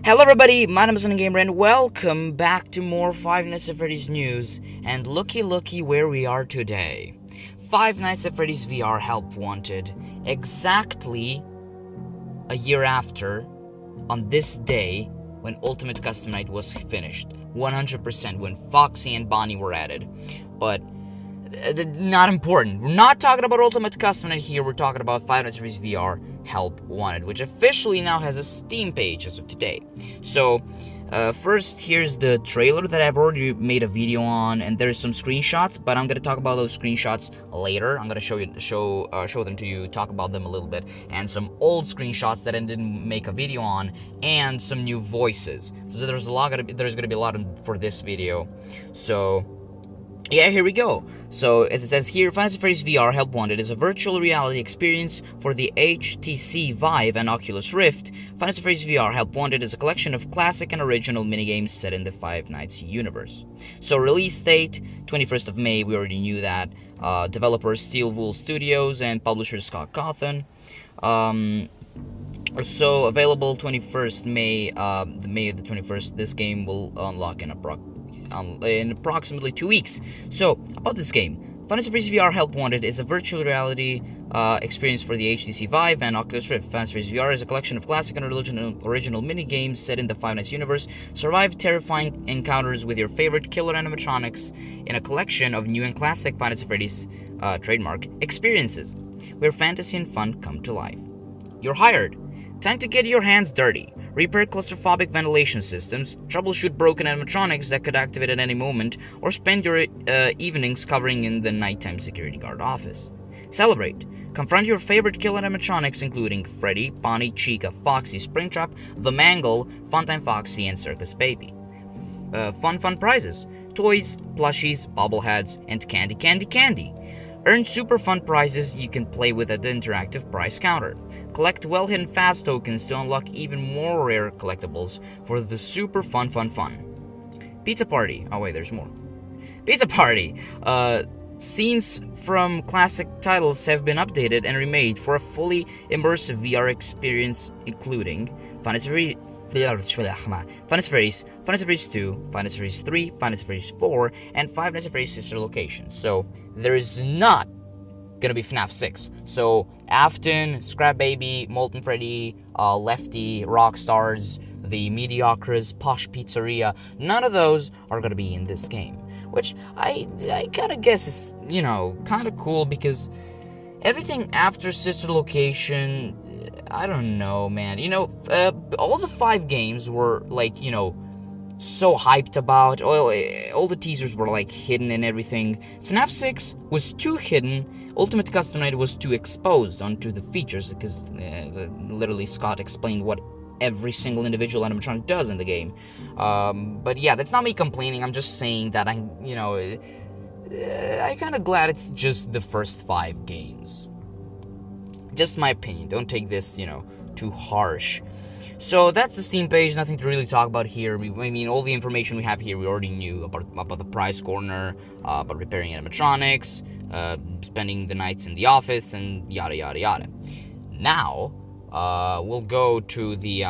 Hello everybody, my name is Gamer and welcome back to more Five Nights at Freddy's news. And looky where we are today. Five Nights at Freddy's VR Help Wanted, exactly a year after, on this day, when Ultimate Custom Night was finished. 100% when Foxy and Bonnie were added. But not important. We're not talking about Ultimate Custom Night here, we're talking about Five Nights at Freddy's VR Help Wanted, which officially now has a Steam page as of today. So, first, here's the trailer that I've already made a video on, and there's some screenshots, but I'm gonna talk about those screenshots later. I'm gonna show them to you, talk about them a little bit, and some old screenshots that I didn't make a video on, and some new voices. So there's gonna be a lot for this video. So, yeah, here we go. So, as it says here, Five Nights at Freddy's VR Help Wanted is a virtual reality experience for the HTC Vive and Oculus Rift. Five Nights at Freddy's VR Help Wanted is a collection of classic and original minigames set in the Five Nights universe. So, release date, 21st of May, we already knew that. Developers Steel Wool Studios and publisher Scott Cawthon. So, available 21st May, May the 21st, this game will unlock in approximately 2 weeks. So, about this game, Five Nights at Freddy's VR Help Wanted is a virtual reality experience for the HTC Vive and Oculus Rift. Five Nights at Freddy's VR is a collection of classic and original mini-games set in the Five Nights universe. Survive terrifying encounters with your favorite killer animatronics in a collection of new and classic Five Nights at Freddy's trademark experiences, where fantasy and fun come to life. You're hired. Time to get your hands dirty. Repair claustrophobic ventilation systems, troubleshoot broken animatronics that could activate at any moment, or spend your evenings covering in the nighttime security guard office. Celebrate. Confront your favorite killer animatronics including Freddy, Bonnie, Chica, Foxy, Springtrap, The Mangle, Funtime Foxy, and Circus Baby. Fun prizes. Toys, plushies, bobbleheads, and candy. Earn super fun prizes you can play with at the interactive prize counter. Collect well-hidden fast tokens to unlock even more rare collectibles for the super fun. Pizza Party. Oh wait, there's more. Pizza Party. Scenes from classic titles have been updated and remade for a fully immersive VR experience, including Five Nights at Freddy's, Five Nights at Freddy's 2, Five Nights at Freddy's 3, Five Nights at Freddy's 4, and Five Nights at Freddy's sister locations. So, there is not gonna be FNaF 6. So, Afton, Scrap Baby, Molten Freddy, Lefty, Rockstars, the Mediocres, Posh Pizzeria, none of those are gonna be in this game. Which I kinda guess is, kinda cool because everything after sister location, I don't know, man. All the 5 games were, so hyped about. All the teasers were, hidden and everything. FNaF 6 was too hidden. Ultimate Custom Night was too exposed onto the features, because literally Scott explained what every single individual animatronic does in the game. But yeah, that's not me complaining. I'm just saying that I'm kind of glad it's just the first 5 games. Just my opinion. Don't take this, too harsh. So that's the Steam page. Nothing to really talk about here. All the information we have here, we already knew about the prize corner, about repairing animatronics, spending the nights in the office, and yada yada yada. Now, we'll go to the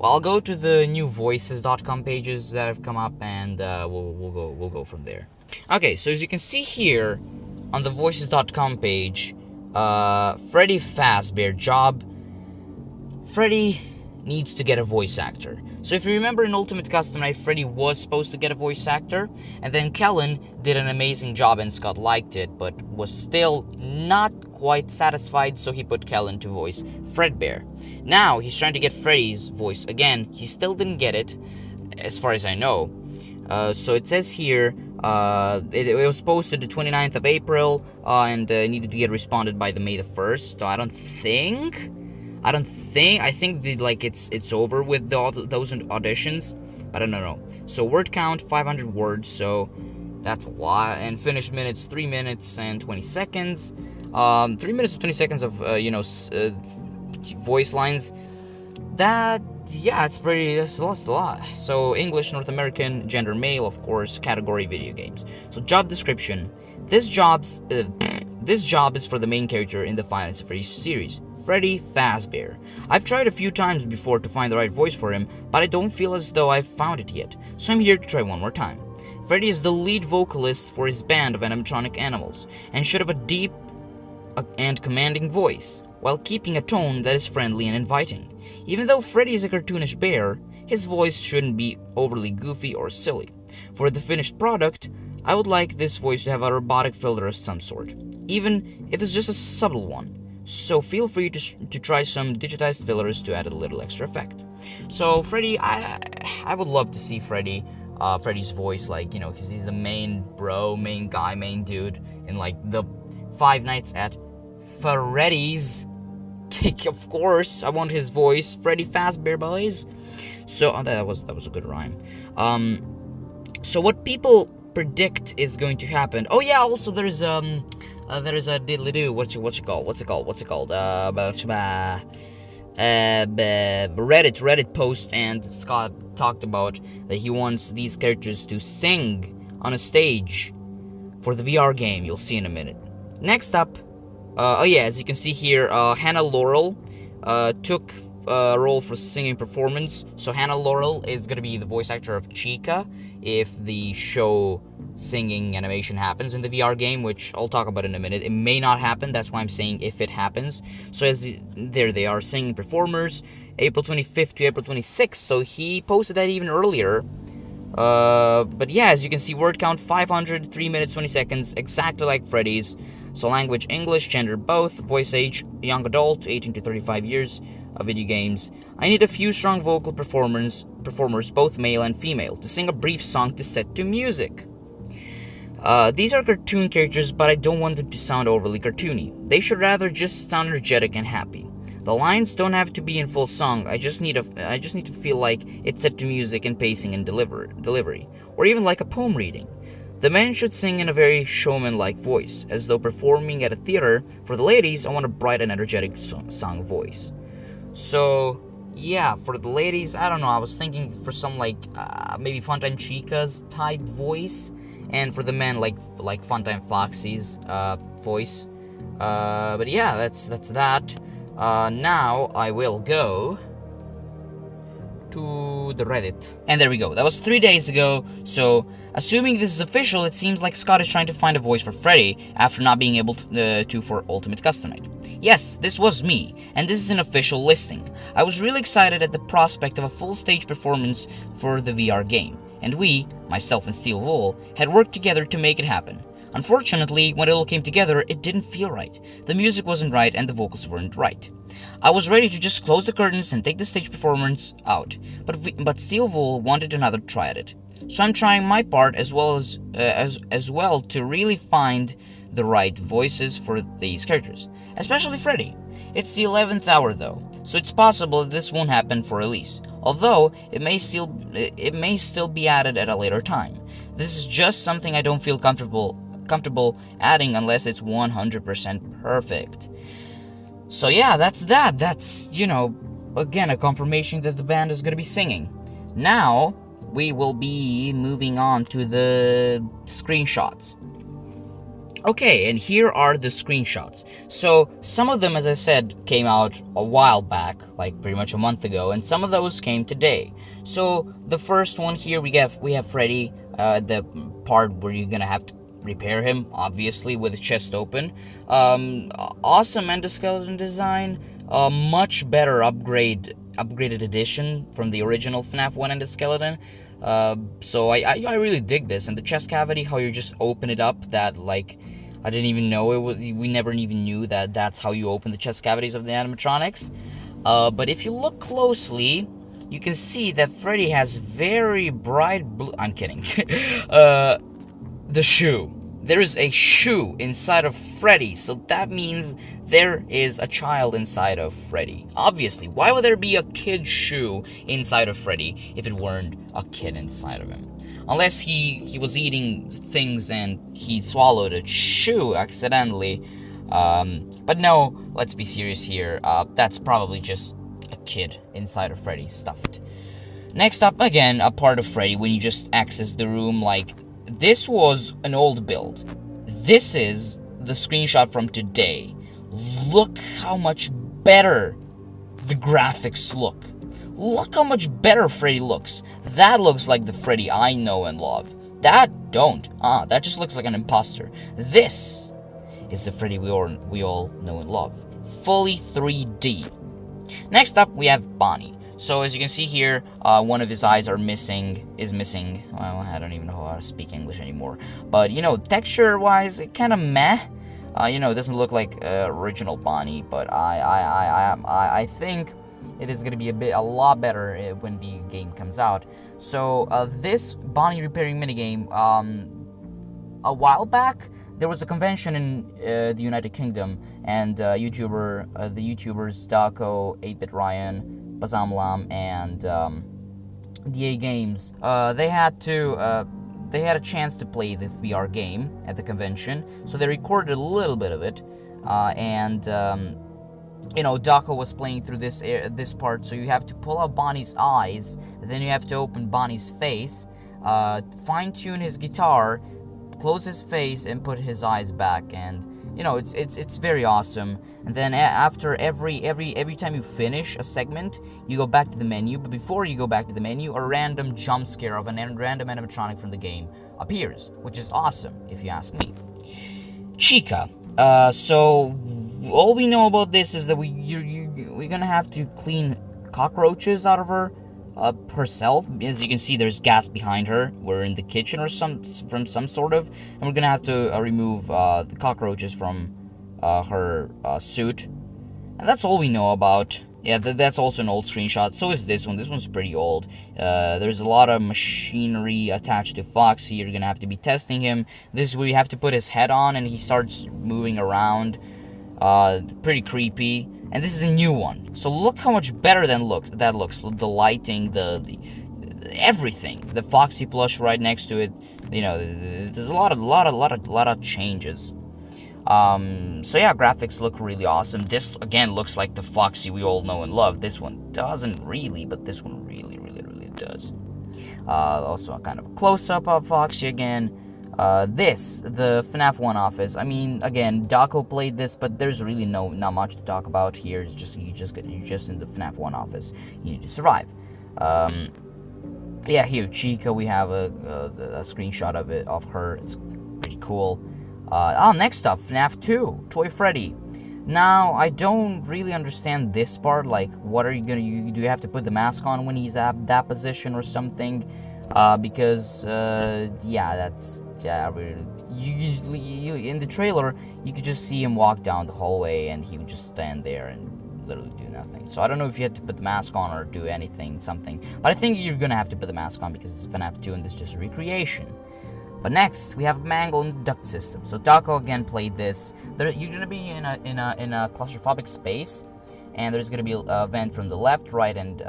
I'll go to the new voices.com pages that have come up, and we'll go from there. Okay, so as you can see here on the voices.com page, Freddy Fazbear job. Freddy needs to get a voice actor. So if you remember in Ultimate Custom Night, Freddy was supposed to get a voice actor, and then Kellen did an amazing job and Scott liked it, but was still not quite satisfied, so he put Kellen to voice Fredbear. Now he's trying to get Freddy's voice again. He still didn't get it, as far as I know. So it says here, it was posted the 29th of April, and needed to get responded by the May the 1st, so I think it's over with those auditions, but I don't know. So word count 500 words, so that's a lot. And finished minutes 3 minutes and 20 seconds. 3 minutes and 20 seconds of voice lines. That's a lot. So English, North American, gender male, of course, category video games. So job description. This job is for the main character in the Five Nights at Freddy's series, Freddy Fazbear. I've tried a few times before to find the right voice for him, but I don't feel as though I've found it yet, so I'm here to try one more time. Freddy is the lead vocalist for his band of animatronic animals, and should have a deep and commanding voice, while keeping a tone that is friendly and inviting. Even though Freddy is a cartoonish bear, his voice shouldn't be overly goofy or silly. For the finished product, I would like this voice to have a robotic filter of some sort, even if it's just a subtle one. So feel free to try some digitized fillers to add a little extra effect. So Freddy, I would love to see Freddy's voice, like, you know, because he's the main bro, main guy, main dude in like the Five Nights at Freddy's. Of course, I want his voice, Freddy Fazbear, boys. So that was a good rhyme. So what people predict is going to happen? Oh yeah, also there's a diddly do. What's it called? Reddit post, and Scott talked about that he wants these characters to sing on a stage for the VR game. You'll see in a minute. Next up, oh yeah, as you can see here, Hannah Laurel took a role for singing performance. So Hannah Laurel is gonna be the voice actor of Chica if the show singing animation happens in the VR game, which I'll talk about in a minute. It may not happen, that's why I'm saying if it happens. So there they are, singing performers, April 25th to April 26th. So he posted that even earlier. But yeah, as you can see, word count 500, 3 minutes 20 seconds, exactly like Freddy's. So language English, gender both, voice age young adult, 18 to 35 years, video games. I need a few strong vocal performers, both male and female, to sing a brief song to set to music. These are cartoon characters, but I don't want them to sound overly cartoony. They should rather just sound energetic and happy. The lines don't have to be in full song. I just need to feel like it's set to music and pacing and delivery, or even like a poem reading. The men should sing in a very showman-like voice, as though performing at a theater. For the ladies, I want a bright and energetic song voice. So yeah, for the ladies, I don't know, I was thinking for some like maybe Funtime Chica's type voice, and for the men like Funtime Foxy's voice. But yeah, that's that. Now I will go to the Reddit, and there we go. That was 3 days ago. So assuming this is official, it seems like Scott is trying to find a voice for Freddy after not being able to for Ultimate Custom Night. Yes, this was me, and this is an official listing. I was really excited at the prospect of a full stage performance for the VR game, and we, myself and Steel Wool, had worked together to make it happen. Unfortunately, when it all came together, it didn't feel right. The music wasn't right and the vocals weren't right. I was ready to just close the curtains and take the stage performance out, but Steel Wool wanted another try at it. So I'm trying my part as well to really find the right voices for these characters, especially Freddy. It's the 11th hour though, so it's possible that this won't happen for release, although it may still be added at a later time. This is just something I don't feel comfortable adding unless it's 100% perfect. So yeah, that's that. That's, you know, again, a confirmation that the band is going to be singing. Now we will be moving on to the screenshots. Okay, and here are the screenshots. So some of them, as I said, came out a while back, like pretty much a month ago, and some of those came today. So the first one here, we have Freddy, the part where you're gonna have to repair him, obviously, with the chest open. Awesome endoskeleton design, much better upgraded edition from the original FNaF 1 endoskeleton. So I really dig this, and the chest cavity, how you just open it up, that, like, I didn't even know it was, we never even knew that that's how you open the chest cavities of the animatronics. But if you look closely, you can see that Freddy has very bright blue, I'm kidding, the shoe. There is a shoe inside of Freddy, so that means there is a child inside of Freddy. Obviously, why would there be a kid shoe inside of Freddy if it weren't a kid inside of him? Unless he was eating things and he swallowed a shoe accidentally. But no, let's be serious here. That's probably just a kid inside of Freddy, stuffed. Next up, again, a part of Freddy when you just access the room. Like, this was an old build. This is the screenshot from today. Look how much better the graphics look. Look how much better Freddy looks. That looks like the Freddy I know and love. That don't. That just looks like an imposter. This is the Freddy we all know and love. Fully 3D. Next up, we have Bonnie. So as you can see here, one of his eyes is missing. Well, I don't even know how to speak English anymore. But you know, texture-wise, it kind of meh. You know, it doesn't look like original Bonnie. But I think it is going to be a lot better when the game comes out. So this Bonnie repairing minigame, a while back, there was a convention in the United Kingdom, and the YouTubers Daco, 8-Bit Ryan, Bazamlam, and DA Games, they had a chance to play the VR game at the convention, so they recorded a little bit of it, and you know, Daco was playing through this part, so you have to pull out Bonnie's eyes, then you have to open Bonnie's face, fine-tune his guitar, close his face, and put his eyes back, and you know, it's very awesome. And then after every time you finish a segment, you go back to the menu, but before you go back to the menu, a random jump scare of a random animatronic from the game appears, which is awesome, if you ask me. Chica. So all we know about this is that we're gonna have to clean cockroaches out of her herself. As you can see, there's gas behind her. We're in the kitchen or some sort of, and we're gonna have to remove the cockroaches from her suit, and that's all we know about. Yeah, that's also an old screenshot. So is this one. This one's pretty old. There's a lot of machinery attached to Foxy. You're gonna have to be testing him. This is where you have to put his head on, and he starts moving around. Pretty creepy. And this is a new one. So look how much better that looks. The lighting, the everything. The Foxy plush right next to it. You know, there's a lot of changes. So yeah, graphics look really awesome. This again looks like the Foxy we all know and love. This one doesn't really, but this one really does. Also a kind of a close-up of Foxy again. The FNaF 1 office. I mean, again, Daco played this, but there's really not much to talk about here. It's just you're just in the FNaF 1 office. You need to survive. Yeah, here Chica. We have a screenshot of her. It's pretty cool. Next up, FNaF 2, Toy Freddy. Now, I don't really understand this part. Like, what are you gonna? Do you have to put the mask on when he's at that position or something? Because yeah, that's. Yeah, you usually in the trailer you could just see him walk down the hallway and he would just stand there and literally do nothing. So I don't know if you have to put the mask on or do something. But I think you're gonna have to put the mask on because it's FNaF 2 and this is just a recreation. But next we have Mangle and the duct system. So Daco again played this. You're gonna be in a claustrophobic space, and there's gonna be a vent from the left, right, and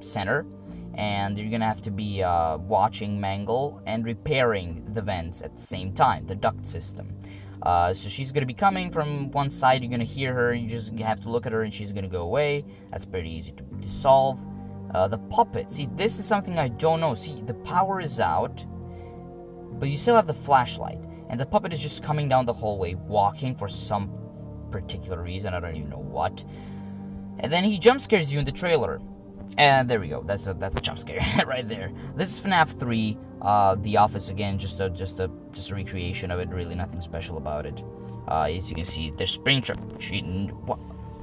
center. And you're gonna have to be watching Mangle and repairing the vents at the same time, the duct system. So she's gonna be coming from one side, you're gonna hear her, you just have to look at her and she's gonna go away. That's pretty easy to solve. The puppet, see, this is something I don't know. See, the power is out, but you still have the flashlight, and the puppet is just coming down the hallway, walking for some particular reason, I don't even know what. And then he jump scares you in the trailer. And there we go. That's a jump scare right there. This is FNaF 3. The office again, just a recreation of it. Really nothing special about it. As you can see, there's Springtrap.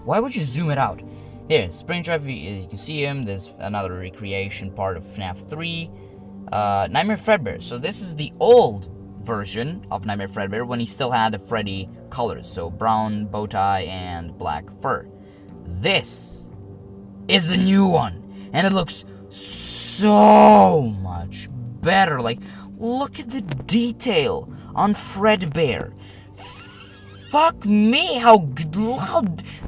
Why would you zoom it out? Here, Springtrap. You can see him. There's another recreation part of FNaF 3. Nightmare Fredbear. So this is the old version of Nightmare Fredbear when he still had the Freddy colors. So brown bow tie and black fur. This is the new one, and it looks so much better. Like, look at the detail on Fredbear. Fuck me, how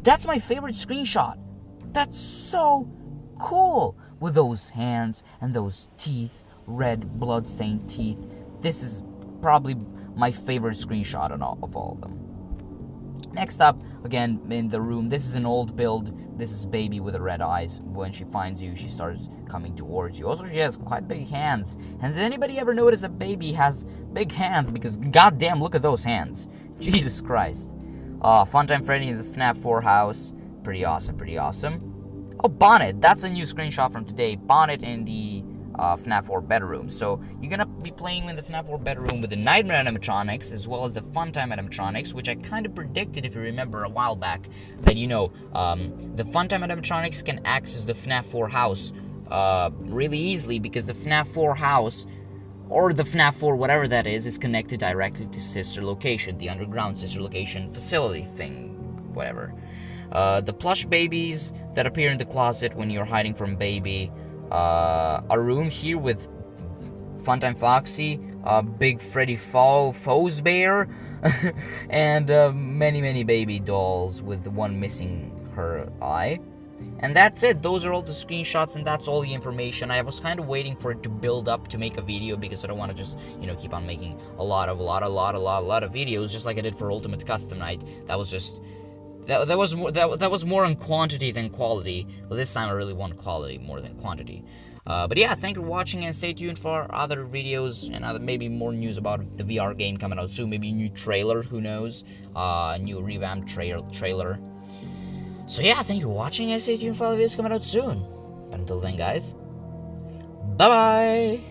that's my favorite screenshot. That's so cool, with those hands and those teeth, red bloodstained teeth. This is probably my favorite screenshot of all of them. Next up, again, in the room, this is an old build. This is Baby with the red eyes. When she finds you, she starts coming towards you. Also, she has quite big hands. Has anybody ever noticed that Baby has big hands? Because, goddamn, look at those hands. Jesus Christ. Funtime Freddy in the FNaF 4 house. Pretty awesome, pretty awesome. Oh, Bonnet. That's a new screenshot from today. Bonnet in the FNaF 4 bedroom. So you're gonna be playing in the FNaF 4 bedroom with the Nightmare animatronics as well as the Funtime animatronics, which I kind of predicted, if you remember, a while back, that the Funtime animatronics can access the FNaF 4 house really easily, because the FNaF 4 house, or the FNaF 4 whatever that is connected directly to sister location, the underground sister location facility thing, whatever. The plush babies that appear in the closet when you're hiding from baby. A room here with Funtime Foxy, Big Freddy Fozbear, and many baby dolls with one missing her eye. And that's it. Those are all the screenshots, and that's all the information. I was kind of waiting for it to build up to make a video, because I don't want to just, keep on making a lot of videos, just like I did for Ultimate Custom Night. That was just... That was more on quantity than quality. Well, this time I really want quality more than quantity. But yeah, thank you for watching, and stay tuned for other videos and maybe more news about the VR game coming out soon. Maybe a new trailer, who knows? New revamped trailer. So yeah, thank you for watching, and stay tuned for other videos coming out soon. But until then, guys, bye-bye!